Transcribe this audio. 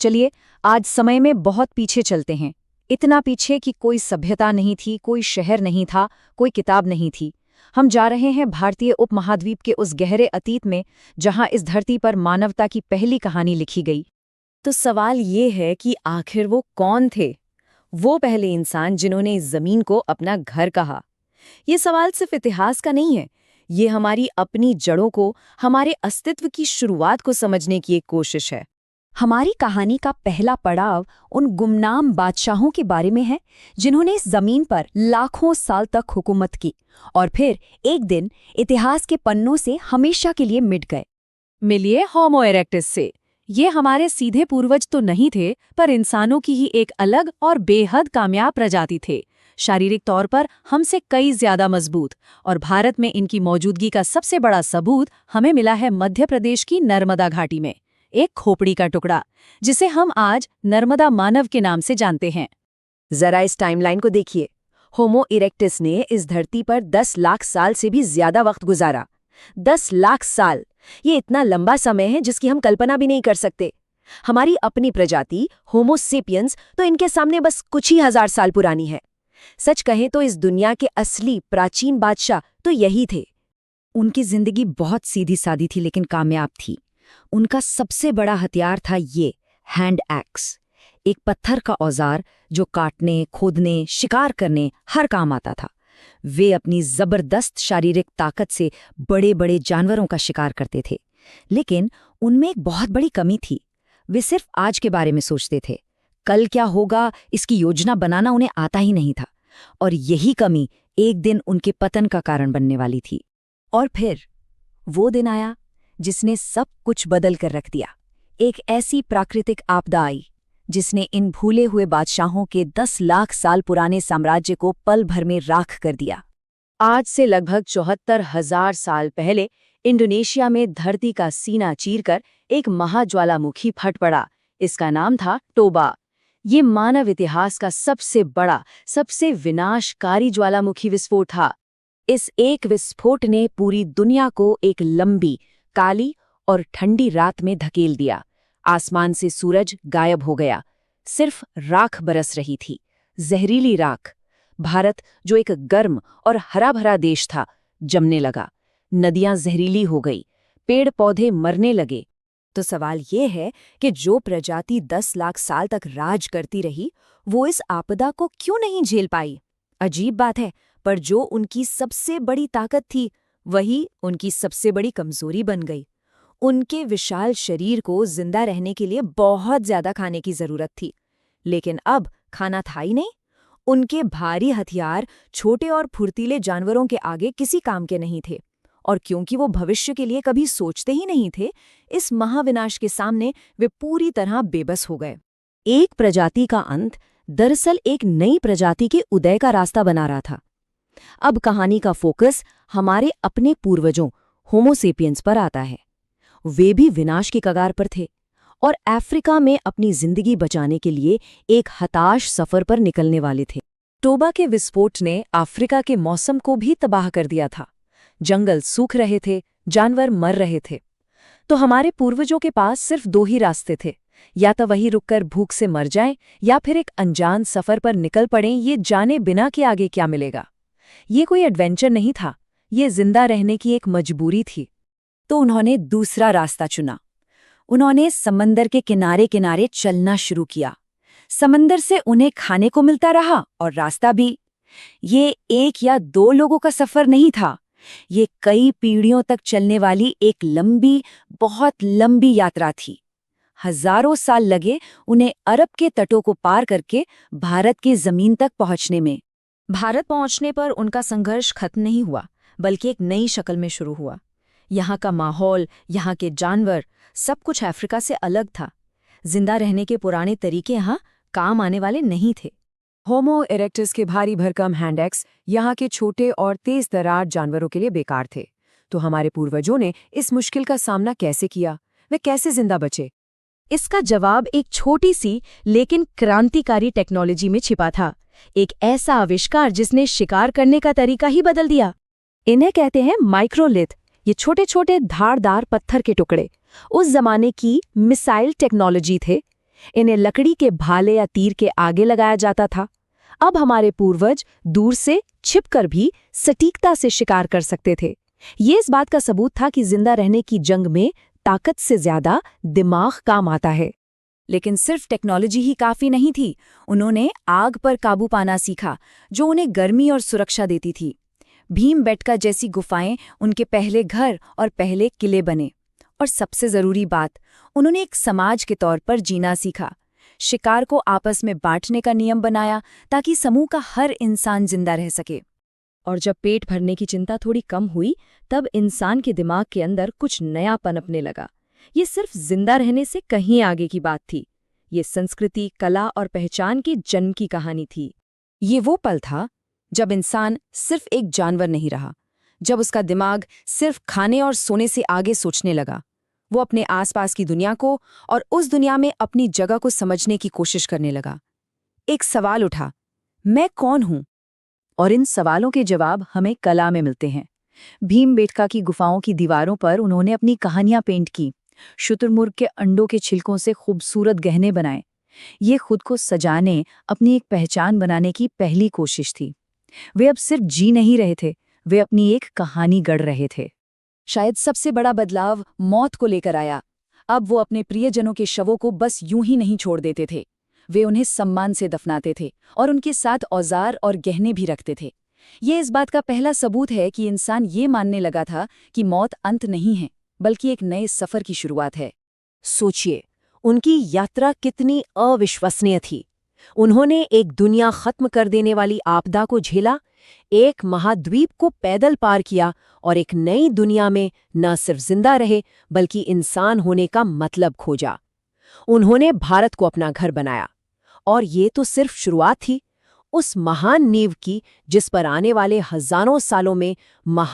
चलिए, आज समय में बहुत पीछे चलते हैं। इतना पीछे कि कोई सभ्यता नहीं थी, कोई शहर नहीं था, कोई किताब नहीं थी। हम जा रहे हैं भारतीय उपमहाद्वीप के उस गहरे अतीत में, जहां इस धरती पर मानवता की पहली कहानी लिखी गई। तो सवाल ये है कि आखिर वो कौन थे, वो पहले इंसान जिन्होंने इस जमीन को अपना घर कहा। ये सवाल सिर्फ इतिहास का नहीं है, ये हमारी अपनी जड़ों को, हमारे अस्तित्व की शुरुआत को समझने की एक कोशिश है। हमारी कहानी का पहला पड़ाव उन गुमनाम बादशाहों के बारे में है, जिन्होंने इस जमीन पर लाखों साल तक हुकूमत की और फिर एक दिन इतिहास के पन्नों से हमेशा के लिए मिट गए। मिलिए होमो इरेक्टस से। ये हमारे सीधे पूर्वज तो नहीं थे, पर इंसानों की ही एक अलग और बेहद कामयाब प्रजाति थे। शारीरिक तौर पर हमसे कई ज्यादा मजबूत, और भारत में इनकी मौजूदगी का सबसे बड़ा सबूत हमें मिला है मध्य प्रदेश की नर्मदा घाटी में, एक खोपड़ी का टुकड़ा जिसे हम आज नर्मदा मानव के नाम से जानते हैं। जरा इस टाइमलाइन को देखिए। होमो इरेक्टस ने इस धरती पर 10 लाख साल से भी ज्यादा वक्त गुजारा। 10 लाख साल, ये इतना लंबा समय है जिसकी हम कल्पना भी नहीं कर सकते। हमारी अपनी प्रजाति होमो सेपियंस तो इनके सामने बस कुछ ही हजार साल पुरानी है। सच कहें तो इस दुनिया के असली प्राचीन बादशाह तो यही थे। उनकी जिंदगी बहुत सीधी सादी थी, लेकिन कामयाब थी। उनका सबसे बड़ा हथियार था ये हैंड एक्स, एक पत्थर का औजार जो काटने, खोदने, शिकार करने हर काम आता था। वे अपनी जबरदस्त शारीरिक ताकत से बड़े बड़े जानवरों का शिकार करते थे, लेकिन उनमें एक बहुत बड़ी कमी थी। वे सिर्फ आज के बारे में सोचते थे, कल क्या होगा इसकी योजना बनाना उन्हें आता ही नहीं था। और यही कमी एक दिन उनके पतन का कारण बनने वाली थी। और फिर वो दिन आया जिसने सब कुछ बदल कर रख दिया। एक ऐसी प्राकृतिक आपदा आई जिसने इन भूले हुए बादशाहों के 10 लाख साल पुराने साम्राज्य को पल भर में राख कर दिया। आज से लगभग 74,000 साल पहले इंडोनेशिया में धरती का सीना चीरकर एक महाज्वालामुखी फट पड़ा। इसका नाम था टोबा। ये मानव इतिहास का सबसे बड़ा, सबसे विनाशकारी ज्वालामुखी विस्फोट था। इस एक विस्फोट ने पूरी दुनिया को एक लंबी, काली और ठंडी रात में धकेल दिया। आसमान से सूरज गायब हो गया, सिर्फ राख बरस रही थी, जहरीली राख। भारत, जो एक गर्म और हरा भरा देश था, जमने लगा। नदियां जहरीली हो गई, पेड़ पौधे मरने लगे। तो सवाल ये है कि जो प्रजाति 10 लाख साल तक राज करती रही, वो इस आपदा को क्यों नहीं झेल पाई? अजीब बात है, पर जो उनकी सबसे बड़ी ताकत थी, वही उनकी सबसे बड़ी कमजोरी बन गई। उनके विशाल शरीर को जिंदा रहने के लिए बहुत ज्यादा खाने की जरूरत थी, लेकिन अब खाना था ही नहीं। उनके भारी हथियार छोटे और फुर्तीले जानवरों के आगे किसी काम के नहीं थे, और क्योंकि वो भविष्य के लिए कभी सोचते ही नहीं थे, इस महाविनाश के सामने वे पूरी तरह बेबस हो गए। एक प्रजाति का अंत दरअसल एक नई प्रजाति के उदय का रास्ता बना रहा था। अब कहानी का फोकस हमारे अपने पूर्वजों होमो सेपियंस पर आता है। वे भी विनाश की कगार पर थे और अफ्रीका में अपनी जिंदगी बचाने के लिए एक हताश सफर पर निकलने वाले थे। टोबा के विस्फोट ने अफ्रीका के मौसम को भी तबाह कर दिया था। जंगल सूख रहे थे, जानवर मर रहे थे। तो हमारे पूर्वजों के पास सिर्फ 2 ही रास्ते थे, या तो वहीं रुककर भूख से मर जाएं, या फिर एक अनजान सफर पर निकल पड़ें, ये जाने बिना कि आगे क्या मिलेगा। ये कोई एडवेंचर नहीं था, ये जिंदा रहने की एक मजबूरी थी। तो उन्होंने दूसरा रास्ता चुना। उन्होंने समंदर के किनारे किनारे चलना शुरू किया। समंदर से उन्हें खाने को मिलता रहा और रास्ता भी। ये 1 या 2 लोगों का सफर नहीं था, ये कई पीढ़ियों तक चलने वाली एक लंबी, बहुत लंबी यात्रा थी। हजारों साल लगे उन्हें अरब के तटों को पार करके भारत की जमीन तक पहुंचने में। भारत पहुंचने पर उनका संघर्ष खत्म नहीं हुआ, बल्कि एक नई शक्ल में शुरू हुआ। यहाँ का माहौल, यहाँ के जानवर, सब कुछ अफ्रीका से अलग था। जिंदा रहने के पुराने तरीके यहाँ काम आने वाले नहीं थे। होमो इरेक्टस के भारी भरकम हैंड एक्स यहाँ के छोटे और तेज तर्रार जानवरों के लिए बेकार थे। तो हमारे पूर्वजों ने इस मुश्किल का सामना कैसे किया? वे कैसे जिंदा बचे? इसका जवाब एक छोटी सी लेकिन क्रांतिकारी टेक्नोलॉजी में छिपा था। एक ऐसा आविष्कार जिसने शिकार करने का तरीका ही बदल दिया। इन्हें कहते हैं माइक्रोलिथ। ये छोटे छोटे धारदार पत्थर के टुकड़े उस जमाने की मिसाइल टेक्नोलॉजी थे। इन्हें लकड़ी के भाले या तीर के आगे लगाया जाता था। अब हमारे पूर्वज दूर से छिपकर भी सटीकता से शिकार कर सकते थे। ये इस बात का सबूत था कि जिंदा रहने की जंग में ताकत से ज्यादा दिमाग काम आता है। लेकिन सिर्फ टेक्नोलॉजी ही काफी नहीं थी। उन्होंने आग पर काबू पाना सीखा, जो उन्हें गर्मी और सुरक्षा देती थी। भीमबेटका जैसी गुफाएं उनके पहले घर और पहले किले बने। और सबसे जरूरी बात, उन्होंने एक समाज के तौर पर जीना सीखा। शिकार को आपस में बांटने का नियम बनाया ताकि समूह का हर इंसान जिंदा रह सके। और जब पेट भरने की चिंता थोड़ी कम हुई, तब इंसान के दिमाग के अंदर कुछ नया पनपने लगा। ये सिर्फ जिंदा रहने से कहीं आगे की बात थी। ये संस्कृति, कला और पहचान के जन्म की कहानी थी। ये वो पल था जब इंसान सिर्फ एक जानवर नहीं रहा, जब उसका दिमाग सिर्फ खाने और सोने से आगे सोचने लगा। वो अपने आसपास की दुनिया को और उस दुनिया में अपनी जगह को समझने की कोशिश करने लगा। एक सवाल उठा, मैं कौन हूं? और इन सवालों के जवाब हमें कला में मिलते हैं। भीमबेटका की गुफाओं की दीवारों पर उन्होंने अपनी कहानियां पेंट की। शुतुरमुर्ग के अंडों के छिलकों से खूबसूरत गहने बनाए। ये खुद को सजाने, अपनी एक पहचान बनाने की पहली कोशिश थी। वे अब सिर्फ जी नहीं रहे थे, वे अपनी एक कहानी गढ़ रहे थे। शायद सबसे बड़ा बदलाव मौत को लेकर आया। अब वो अपने प्रियजनों के शवों को बस यूं ही नहीं छोड़ देते थे। वे उन्हें सम्मान से दफनाते थे और उनके साथ औजार और गहने भी रखते थे। ये इस बात का पहला सबूत है कि इंसान ये मानने लगा था कि मौत अंत नहीं है, बल्कि एक नए सफर की शुरुआत है। सोचिए, उनकी यात्रा कितनी अविश्वसनीय थी। उन्होंने एक दुनिया खत्म कर देने वाली आपदा को झेला, एक महाद्वीप को पैदल पार किया और एक नई दुनिया में न सिर्फ जिंदा रहे बल्कि इंसान होने का मतलब खोजा। उन्होंने भारत को अपना घर बनाया। और ये तो सिर्फ शुरुआत थी उस महान नींव की जिस पर आने वाले हजारों सालों में